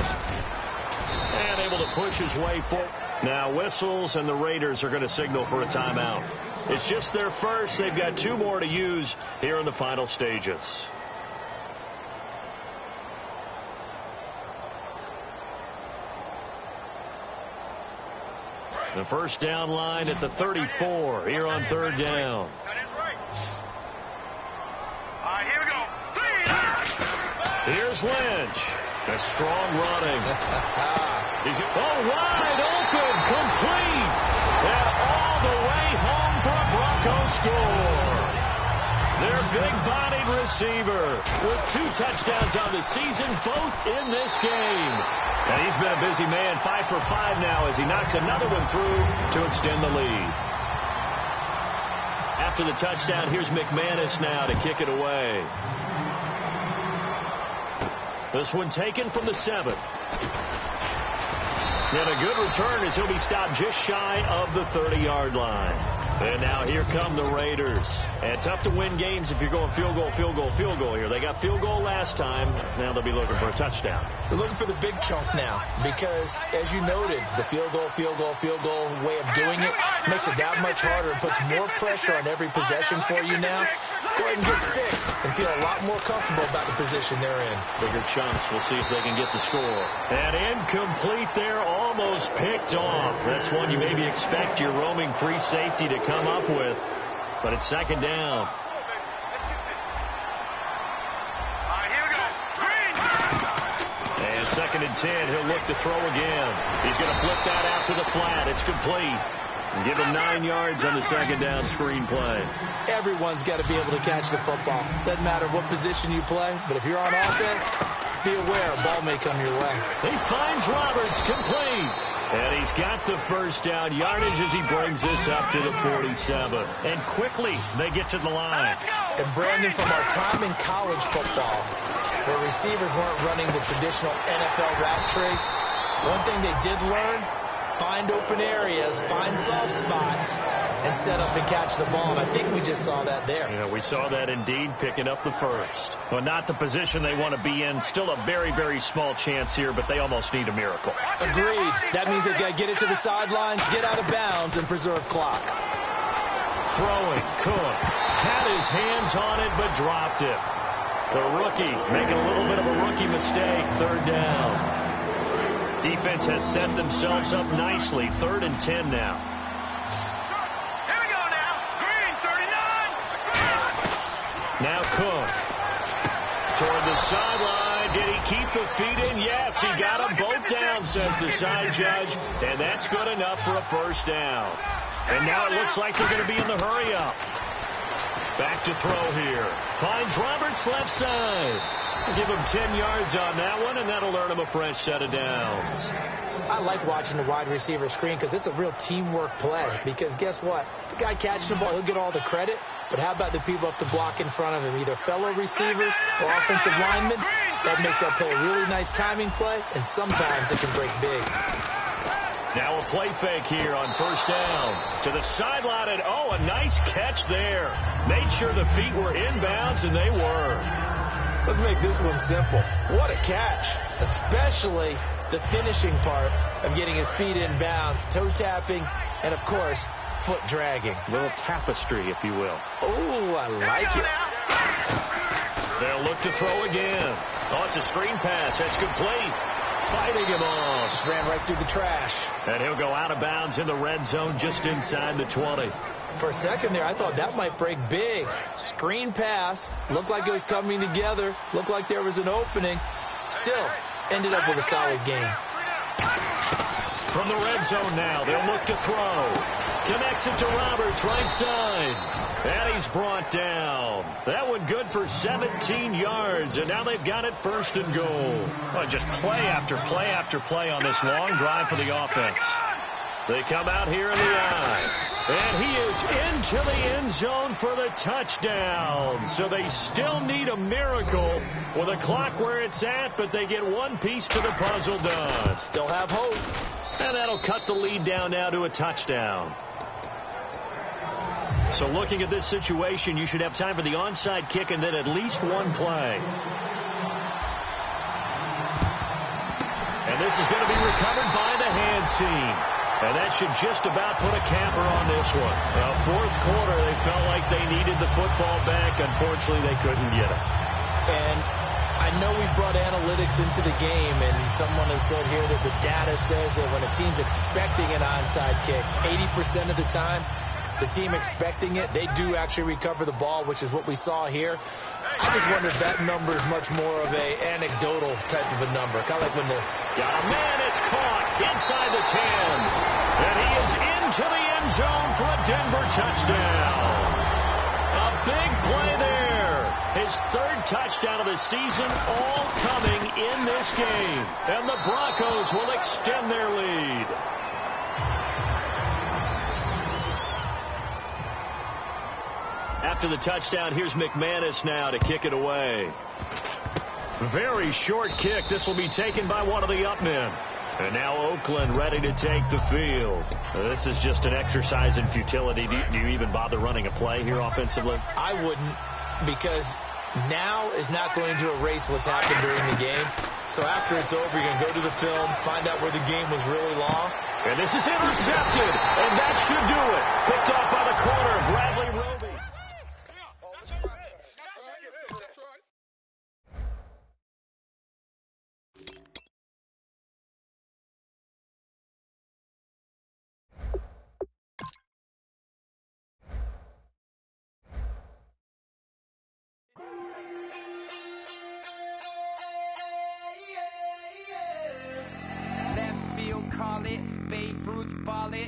And able to push his way forward. Now whistles, and the Raiders are going to signal for a timeout. It's just their first. They've got 2 more to use here in the final stages. The first down line at the 34 here on third down. Here we go. Here's Lynch. A strong running. He's wide open, complete, and all the way home for a Broncos score. Their big-bodied receiver with 2 touchdowns on the season, both in this game. And he's been a busy man, 5 for 5 now as he knocks another one through to extend the lead. After the touchdown, here's McManus now to kick it away. This one taken from the 7. And a good return as he'll be stopped just shy of the 30-yard line. And now here come the Raiders. And tough to win games if you're going field goal, field goal, field goal here. They got field goal last time. Now they'll be looking for a touchdown. They're looking for the big chunk now because, as you noted, the field goal way of doing it makes it that much harder and puts more pressure on every possession for you now. Go ahead and get 6 and feel a lot more comfortable about the position they're in. Bigger chunks. We'll see if they can get the score. And incomplete there, almost picked off. That's one you maybe expect your roaming free safety to come up with. But it's second down. Here we go. And second and 10. He'll look to throw again. He's going to flip that out to the flat. It's complete. And give him 9 yards on the second down screen play. Everyone's got to be able to catch the football. Doesn't matter what position you play, but if you're on offense, be aware a ball may come your way. He finds Roberts, complete. And he's got the first down yardage as he brings this up to the 47. And quickly, they get to the line. And Brandon, from our time in college football, where receivers weren't running the traditional NFL route tree, one thing they did learn, find open areas, find soft spots, and set up and catch the ball. And I think we just saw that there. Yeah, we saw that indeed, picking up the first. Well, not the position they want to be in. Still a very, very small chance here, but they almost need a miracle. Agreed. That means they've got to get it to the sidelines, get out of bounds, and preserve clock. Throwing, Cook. Had his hands on it, but dropped it. The rookie making a little bit of a rookie mistake. Third down. Defense has set themselves up nicely. 3rd and 10 now. Here we go now. Green, 39. Now Cook. Toward the sideline. And did he keep the feet in? Yes, he got them both down, says the side judge. And that's good enough for a first down. And now it looks like they're going to be in the hurry-up. Back to throw here. Finds Roberts left side. Give him 10 yards on that one, and that'll earn him a fresh set of downs. I like watching the wide receiver screen because it's a real teamwork play. Because guess what? The guy catching the ball, he'll get all the credit. But how about the people up to block in front of him, either fellow receivers or offensive linemen? That makes that play a really nice timing play, and sometimes it can break big. Now a play fake here on first down. To the sideline, and a nice catch there. Made sure the feet were inbounds, and they were. Let's make this one simple. What a catch, especially the finishing part of getting his feet in bounds, toe tapping, and, of course, foot dragging. A little tapestry, if you will. Oh, I like it. They'll look to throw again. It's a screen pass. That's complete. Fighting him off. Just ran right through the trash. And he'll go out of bounds in the red zone just inside the 20. For a second there, I thought that might break big. Screen pass. Looked like it was coming together. Looked like there was an opening. Still, ended up with a solid game. From the red zone now, they'll look to throw. Connects it to Roberts, right side. And he's brought down. That one good for 17 yards, and now they've got it first and goal. Well, just play after play after play on this long drive for the offense. They come out here in the eye. And he is into the end zone for the touchdown. So they still need a miracle with a clock where it's at, but they get one piece to the puzzle done. Still have hope. And that'll cut the lead down now to a touchdown. So looking at this situation, you should have time for the onside kick and then at least one play. And this is going to be recovered by the hands team. And that should just about put a capper on this one. Fourth quarter, they felt like they needed the football back. Unfortunately, they couldn't get it. And I know we brought analytics into the game, and someone has said here that the data says that when a team's expecting an onside kick, 80% of the time, the team expecting it, they do actually recover the ball, which is what we saw here. I just wonder if that number is much more of a anecdotal type of a number. Kind of like when the... Got a man, it's caught inside the 10. And he is into the end zone for a Denver touchdown. A big play there. His third touchdown of the season, all coming in this game. And the Broncos will extend their lead. After the touchdown, here's McManus now to kick it away. Very short kick. This will be taken by one of the up men. And now Oakland ready to take the field. This is just an exercise in futility. Do you even bother running a play here offensively? I wouldn't, because now is not going to erase what's happened during the game. So after it's over, you're going to go to the film, find out where the game was really lost. And this is intercepted. And that should do it. Picked off by the corner, Bradley Roby. Call it, Babe Ruth ball it.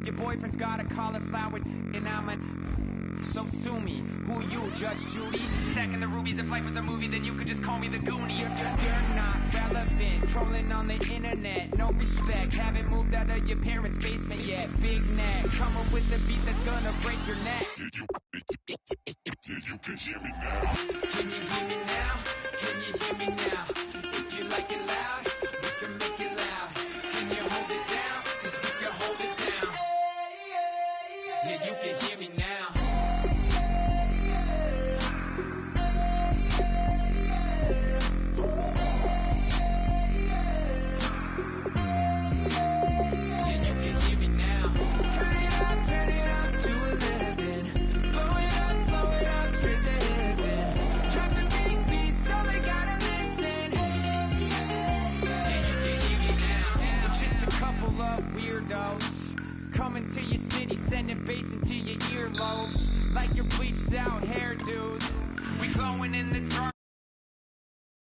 Your boyfriend's got a cauliflower, and I'm so sue me. Who you, Judge Judy? Stacking the rubies, if life was a movie, then you could just call me the Goonies. You're not relevant, trolling on the internet, no respect. Haven't moved out of your parents' basement yet. Big neck, coming with the beat that's gonna break your neck. You can hear me now. Can you hear me now? Can you hear me now? If you like it loud, we can make it loud. Can you hold it down? 'Cause we can hold it down. Yeah, you can hear me now. Coming to your city, sending bass into your earlobes, like your bleached out hairdos. We glowing in the dark.